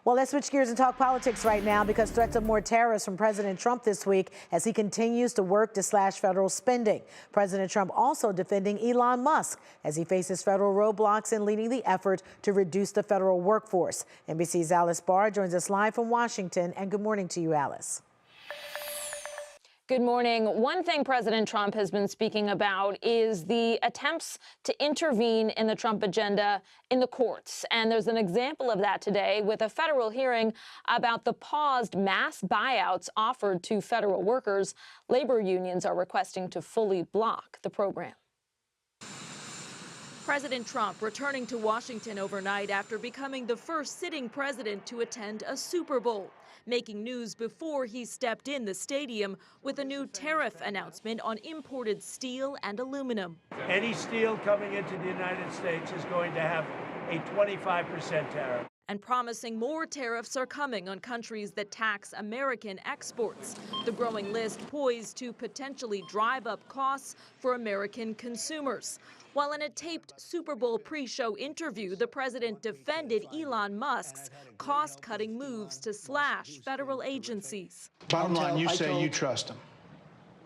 Well, let's switch gears and talk politics right now because threats of more tariffs from President Trump this week as he continues to work to slash federal spending. President Trump also defending Elon Musk as he faces federal roadblocks and leading the effort to reduce the federal workforce. NBC's Alice Barr joins us live from Washington. And good morning to you, Alice. Good morning. One thing President Trump has been speaking about is the attempts to intervene in the Trump agenda in the courts. And there's an example of that today with a federal hearing about the paused mass buyouts offered to federal workers. Labor unions are requesting to fully block the program. President Trump returning to Washington overnight after becoming the first sitting president to attend a Super Bowl, making news before he stepped in the stadium with a new tariff announcement on imported steel and aluminum. Any steel coming into the United States is going to have a 25% tariff. And promising more tariffs are coming on countries that tax American exports. The growing list poised to potentially drive up costs for American consumers. While in a taped Super Bowl pre-show interview, the president defended Elon Musk's cost-cutting moves to slash federal agencies. Bottom line, you say you trust him.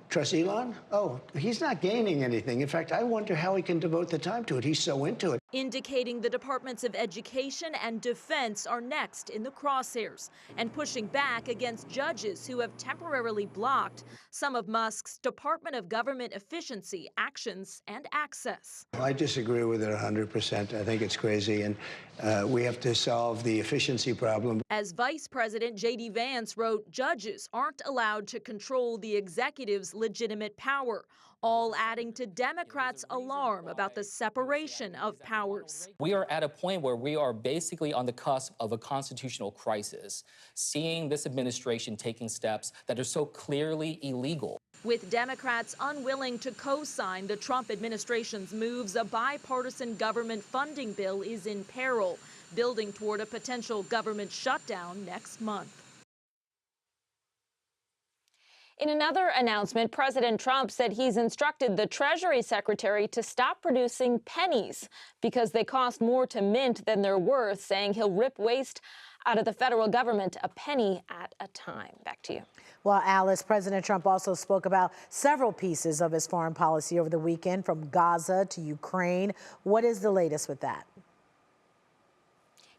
Trust Elon? Oh, he's not gaining anything. In fact, I wonder how he can devote the time to it. He's so into it. Indicating the Departments of Education and Defense are next in the crosshairs and pushing back against judges who have temporarily blocked some of Musk's Department of Government Efficiency actions and access. I disagree with it 100%. I think it's crazy, and we have to solve the efficiency problem. As Vice President J.D. Vance wrote, judges aren't allowed to control the executive's legitimate power, all adding to Democrats' alarm about the separation of powers. We are at a point where we are basically on the cusp of a constitutional crisis, seeing this administration taking steps that are so clearly illegal. With Democrats unwilling to co-sign the Trump administration's moves, a bipartisan government funding bill is in peril, building toward a potential government shutdown next month. In another announcement, President Trump said he's instructed the Treasury Secretary to stop producing pennies because they cost more to mint than they're worth, saying he'll rip waste out of the federal government a penny at a time. Back to you. Well, Alice, President Trump also spoke about several pieces of his foreign policy over the weekend, from Gaza to Ukraine. What is the latest with that?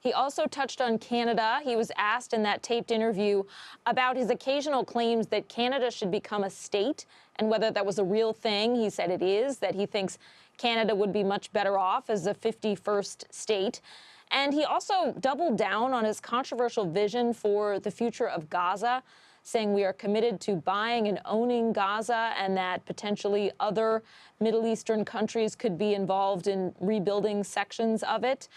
He also touched on Canada. He was asked in that taped interview about his occasional claims that Canada should become a state and whether that was a real thing. He said it is, that he thinks Canada would be much better off as a 51st state. And he also doubled down on his controversial vision for the future of Gaza, saying we are committed to buying and owning Gaza and that potentially other Middle Eastern countries could be involved in rebuilding sections of it.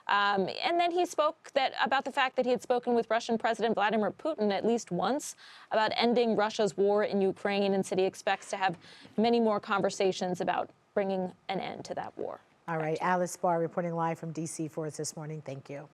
And then he spoke about the fact that he had spoken with Russian President Vladimir Putin at least once about ending Russia's war in Ukraine, and said he expects to have many more conversations about bringing an end to that war. All right, Alice Barr reporting live from D.C. for us this morning. Thank you.